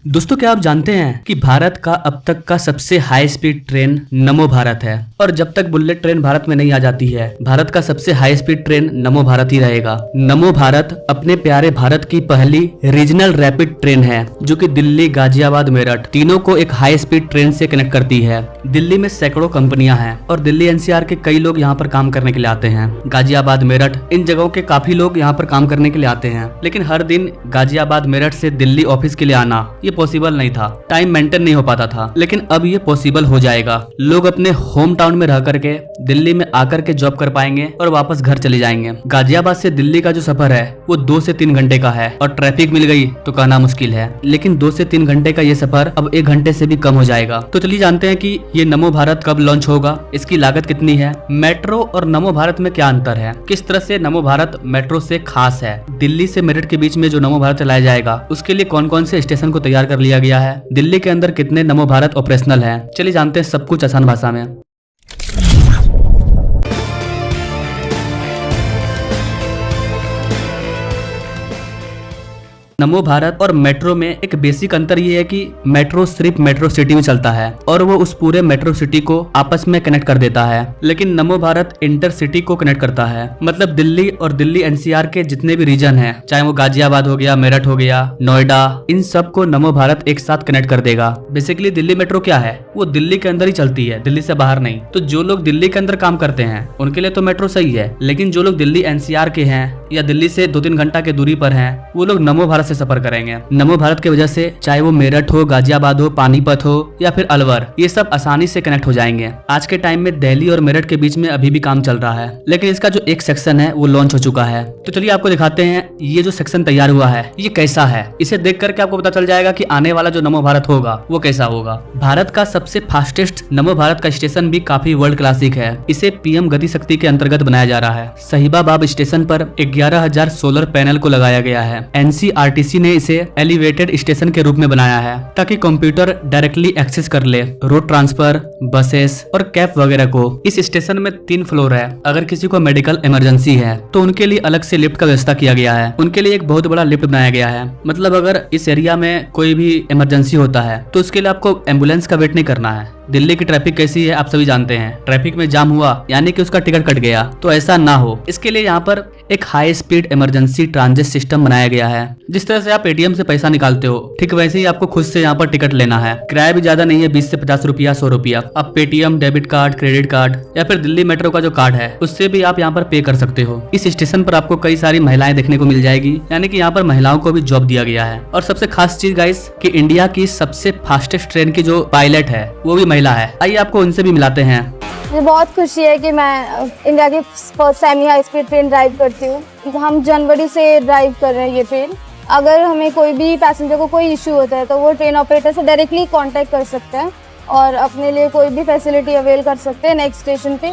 दोस्तों, क्या आप जानते हैं कि भारत का अब तक का सबसे हाई स्पीड ट्रेन नमो भारत है। और जब तक बुलेट ट्रेन भारत में नहीं आ जाती है, भारत का सबसे हाई स्पीड ट्रेन नमो भारत ही रहेगा। नमो भारत अपने प्यारे भारत की पहली रीजनल रैपिड ट्रेन है जो कि दिल्ली, गाजियाबाद, मेरठ तीनों को एक हाई स्पीड ट्रेन से कनेक्ट करती है। दिल्ली में सैकड़ों कंपनियां हैं और दिल्ली एनसीआर के कई लोग यहाँ पर काम करने के लिए आते हैं। गाजियाबाद, मेरठ इन जगहों के काफी लोग यहाँ पर काम करने के लिए आते हैं, लेकिन हर दिन गाजियाबाद, मेरठ से दिल्ली ऑफिस के लिए आना ये पॉसिबल नहीं था। टाइम मेंटेन नहीं हो पाता था, लेकिन अब ये पॉसिबल हो जाएगा। लोग अपने होम टाउन में रह करके दिल्ली में आकर के जॉब कर पाएंगे और वापस घर चले जाएंगे। गाजियाबाद से दिल्ली का जो सफर है वो 2 से 3 घंटे का है और ट्रैफिक मिल गई तो कहना मुश्किल है, लेकिन 2 से 3 घंटे का ये सफर अब 1 घंटे से भी कम हो जाएगा। तो चलिए जानते हैं कि ये नमो भारत कब लॉन्च होगा, इसकी लागत कितनी है, मेट्रो और नमो भारत में क्या अंतर है, किस तरह से नमो भारत मेट्रो से खास है, दिल्ली से मेरठ के बीच में जो नमो भारत चलाया जाएगा उसके लिए कौन कौन से स्टेशन को तैयार कर लिया गया है, दिल्ली के अंदर कितने नमो भारत ऑपरेशनल हैं। चलिए जानते हैं सब कुछ आसान भाषा में। नमो भारत और मेट्रो में एक बेसिक अंतर ये है कि मेट्रो सिर्फ मेट्रो सिटी में चलता है और वो उस पूरे मेट्रो सिटी को आपस में कनेक्ट कर देता है, लेकिन नमो भारत इंटर सिटी को कनेक्ट करता है। मतलब दिल्ली और दिल्ली एनसीआर के जितने भी रीजन हैं, चाहे वो गाजियाबाद हो गया, मेरठ हो गया, नोएडा, इन सब को नमो भारत एक साथ कनेक्ट कर देगा। बेसिकली दिल्ली मेट्रो क्या है, वो दिल्ली के अंदर ही चलती है, दिल्ली से बाहर नहीं। तो जो लोग दिल्ली के अंदर काम करते हैं उनके लिए तो मेट्रो सही है, लेकिन जो लोग दिल्ली एनसीआर के हैं या दिल्ली से 2-3 घंटा के दूरी पर हैं, वो लोग नमो भारत से सफर करेंगे। नमो भारत की वजह से चाहे वो मेरठ हो, गाजियाबाद हो, पानीपत हो या फिर अलवर, ये सब आसानी से कनेक्ट हो जाएंगे। आज के टाइम में दिल्ली और मेरठ के बीच में अभी भी काम चल रहा है, लेकिन इसका जो एक सेक्शन है वो लॉन्च हो चुका है। तो चलिए आपको दिखाते हैं ये जो सेक्शन तैयार हुआ है ये कैसा है। इसे देख करके आपको पता चल जाएगा कि आने वाला जो नमो भारत होगा वो कैसा होगा। भारत का सबसे फास्टेस्ट नमो भारत का स्टेशन भी काफी वर्ल्ड क्लासिक है। इसे पीएम गति शक्ति के अंतर्गत बनाया जा रहा है। साहिबाबाद स्टेशन पर 11,000 सोलर पैनल को लगाया गया है। एनसीआरटीसी ने इसे एलिवेटेड स्टेशन के रूप में बनाया है ताकि कंप्यूटर डायरेक्टली एक्सेस कर ले रोड ट्रांसफर, बसेस और कैब वगैरह को। इस स्टेशन में 3 फ्लोर है। अगर किसी को मेडिकल इमरजेंसी है तो उनके लिए अलग से लिफ्ट का व्यवस्था किया गया है। उनके लिए एक बहुत बड़ा लिफ्ट बनाया गया है। मतलब अगर इस एरिया में कोई भी इमरजेंसी होता है तो उसके लिए आपको एम्बुलेंस का वेट नहीं करना है। दिल्ली की ट्रैफिक कैसी है आप सभी जानते हैं, ट्रैफिक में जाम हुआ यानी कि उसका टिकट कट गया, तो ऐसा ना हो इसके लिए यहाँ पर एक high speed emergency transit system बनाया गया है। जिस तरह से आप एटीएम से पैसा निकालते हो ठीक वैसे ही आपको खुद से यहाँ पर टिकट लेना है। किराया भी ज्यादा नहीं है, 20 से 50 रुपया, 100 रुपया। आप Paytm, debit card, credit card या फिर दिल्ली मेट्रो का जो कार्ड है उससे भी आप यहाँ पर पे कर सकते हो। इस स्टेशन पर आपको कई सारी महिलाएं देखने को मिल जाएगी, यानी कि यहाँ पर महिलाओं को भी जॉब दिया गया है। और सबसे खास चीज गाइस कि इंडिया की सबसे फास्टेस्ट ट्रेन की जो पायलट है वो भी महिला है। आइए आपको उनसे भी मिलाते हैं। मुझे बहुत खुशी है कि मैं इंडिया की first semi high speed train drive करती हूँ। हम जनवरी से ड्राइव कर रहे हैं ये ट्रेन। अगर हमें कोई भी पैसेंजर को कोई इशू होता है तो वो ट्रेन ऑपरेटर से डायरेक्टली कांटेक्ट कर सकते हैं और अपने लिए कोई भी फैसिलिटी अवेल कर सकते हैं नेक्स्ट स्टेशन पे।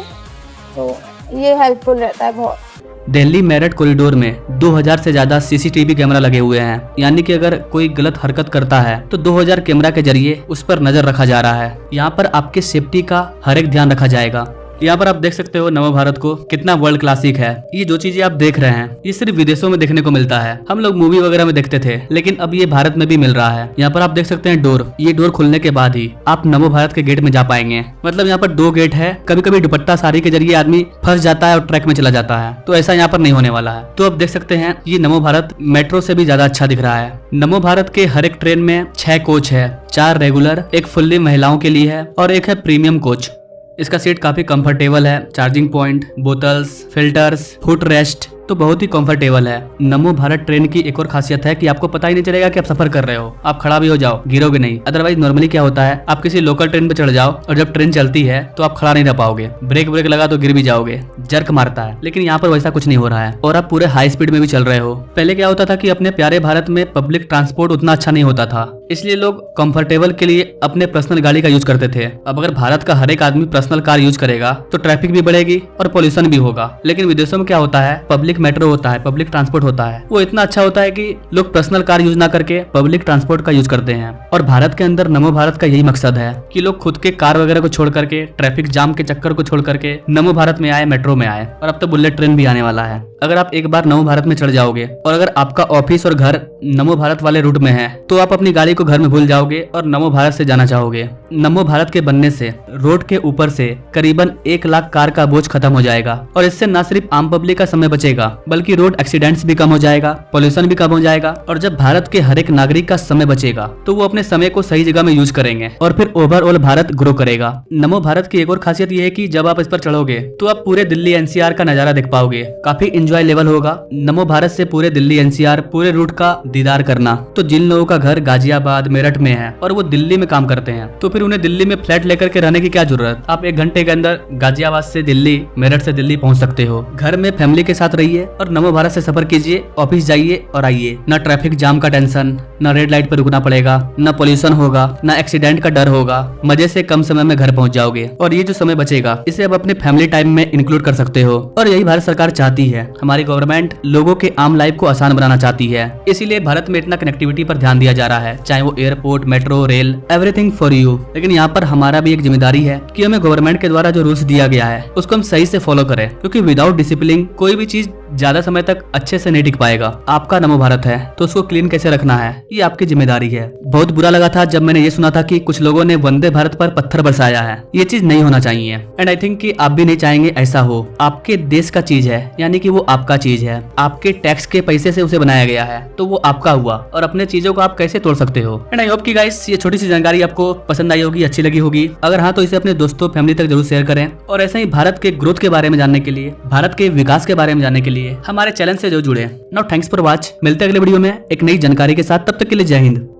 तो ये हेल्पफुल रहता है बहुत। दिल्ली मेरठ कॉरिडोर में 2000 से ज्यादा सीसीटीवी कैमरा लगे हुए हैं, यानी कि अगर कोई गलत हरकत करता है तो 2000 कैमरा के जरिए उस पर नजर रखा जा रहा है। यहाँ पर आपके सेफ्टी का हर एक ध्यान रखा जाएगा। यहाँ पर आप देख सकते हो नमो भारत को कितना वर्ल्ड क्लासिक है। ये जो चीजें आप देख रहे हैं ये सिर्फ विदेशों में देखने को मिलता है, हम लोग मूवी वगैरह में देखते थे, लेकिन अब ये भारत में भी मिल रहा है। यहाँ पर आप देख सकते हैं डोर, ये डोर खुलने के बाद ही आप नमो भारत के गेट में जा पाएंगे। मतलब यहाँ पर 2 गेट है। कभी कभी दुपट्टा साड़ी के जरिए आदमी फंस जाता है और ट्रैक में चला जाता है, तो ऐसा यहाँ पर नहीं होने वाला है। तो आप देख सकते हैं ये नमो भारत मेट्रो से भी ज्यादा अच्छा दिख रहा है। नमो भारत के हर एक ट्रेन में 6 कोच है, 4 रेगुलर, एक फुल्ली महिलाओं के लिए है और एक है प्रीमियम कोच। इसका सीट काफी कंफर्टेबल है, charging point, bottles, filters, foot rest तो बहुत ही कंफर्टेबल है। नमो भारत ट्रेन की एक और खासियत है कि आपको पता ही नहीं चलेगा कि आप सफर कर रहे हो। आप खड़ा भी हो जाओ गिरोगे नहीं। अदरवाइज नॉर्मली क्या होता है, आप किसी लोकल ट्रेन पे चढ़ जाओ और जब ट्रेन चलती है तो आप खड़ा नहीं रह पाओगे, ब्रेक लगा तो गिर भी जाओगे, जर्क मारता है। लेकिन यहाँ पर वैसा कुछ नहीं हो रहा है और आप पूरे हाई स्पीड में भी चल रहे हो। पहले क्या होता था कि अपने प्यारे भारत में पब्लिक ट्रांसपोर्ट उतना अच्छा नहीं होता था, इसलिए लोग कंफर्टेबल के लिए अपने पर्सनल गाड़ी का यूज करते थे। अब अगर भारत का हर एक आदमी पर्सनल कार यूज करेगा तो ट्रैफिक भी बढ़ेगी और पोल्यूशन भी होगा। लेकिन विदेशों में क्या होता है, पब्लिक मेट्रो होता है, पब्लिक ट्रांसपोर्ट होता है, वो इतना अच्छा होता है कि लोग पर्सनल कार यूज ना करके पब्लिक ट्रांसपोर्ट का यूज करते हैं। और भारत के अंदर नमो भारत का यही मकसद है कि लोग खुद के कार वगैरह को छोड़ करके, ट्रैफिक जाम के चक्कर को छोड़ करके नमो भारत में आए, मेट्रो में आए। और अब तो बुलेट ट्रेन भी आने वाला है। अगर आप एक बार नमो भारत में चढ़ जाओगे और अगर आपका ऑफिस और घर नमो भारत वाले रूट में है तो आप अपनी गाड़ी को घर में भूल जाओगे और नमो भारत से जाना चाहोगे। नमो भारत के बनने से रोड के ऊपर से करीबन 1 लाख कार का बोझ खत्म हो जाएगा और इससे न सिर्फ आम पब्लिक का समय बचेगा बल्कि रोड एक्सीडेंट्स भी कम हो जाएगा, पोल्यूशन भी कम हो जाएगा। और जब भारत के हर एक नागरिक का समय बचेगा तो वो अपने समय को सही जगह में यूज करेंगे और फिर ओवरऑल भारत ग्रो करेगा। नमो भारत की एक और खासियत ये है कि जब आप इस पर चढ़ोगे तो आप पूरे दिल्ली एनसीआर का नजारा देख पाओगे। काफी इंजॉय लेवल होगा नमो भारत से पूरे दिल्ली एनसीआर पूरे रूट का दीदार करना। तो जिन लोगों का घर गाजियाबाद मेरठ में है और वो दिल्ली में काम करते हैं तो फिर उन्हें दिल्ली में फ्लैट लेकर के रहने की क्या जरूरत। आप 1 घंटे के अंदर गाजियाबाद से दिल्ली, मेरठ से दिल्ली पहुंच सकते हो। घर में फैमिली के साथ रहिए और नमो भारत से सफर कीजिए, ऑफिस जाइए और आइए। न ट्रैफिक जाम का टेंशन, न रेड लाइट पर रुकना पड़ेगा, न पोल्यूशन होगा, न एक्सीडेंट का डर होगा। मजे से कम समय में घर पहुंच जाओगे और ये जो समय बचेगा इसे अब अपने फैमिली टाइम में इंक्लूड कर सकते हो। और यही भारत सरकार चाहती है। हमारी गवर्नमेंट लोगों के आम लाइफ को आसान बनाना चाहती है, इसीलिए भारत में इतना कनेक्टिविटी पर ध्यान दिया जा रहा है, चाहे वो airport, metro, rail, everything for you. लेकिन यहाँ पर हमारा भी एक जिम्मेदारी है कि हमें गवर्नमेंट के द्वारा जो रूल्स दिया गया है उसको हम सही से फॉलो करें, क्योंकि विदाउट डिसिप्लिन कोई भी चीज ज्यादा समय तक अच्छे से नहीं टिक पाएगा। आपका नमो भारत है तो उसको क्लीन कैसे रखना है ये आपकी जिम्मेदारी है। बहुत बुरा लगा था जब मैंने ये सुना था कि कुछ लोगों ने वंदे भारत पर पत्थर बरसाया है। ये चीज नहीं होना चाहिए एंड आई थिंक कि आप भी नहीं चाहेंगे ऐसा हो। आपके देश का चीज है, यानी कि वो आपका चीज है, आपके टैक्स के पैसे से उसे बनाया गया है तो वो आपका हुआ और अपने चीजों को आप कैसे तोड़ सकते हो। एंड आई होप कि गाइस ये छोटी सी जानकारी आपको पसंद आई होगी, अच्छी लगी होगी। अगर हाँ तो इसे अपने दोस्तों, फैमिली तक जरूर शेयर करें और ऐसे ही भारत के ग्रोथ के बारे में जानने के लिए, भारत के विकास के बारे में जानने के लिए हमारे चैनल से जो जुड़े। Now thanks for watch. मिलते हैं अगले वीडियो में एक नई जानकारी के साथ, तब तक के लिए जय हिंद।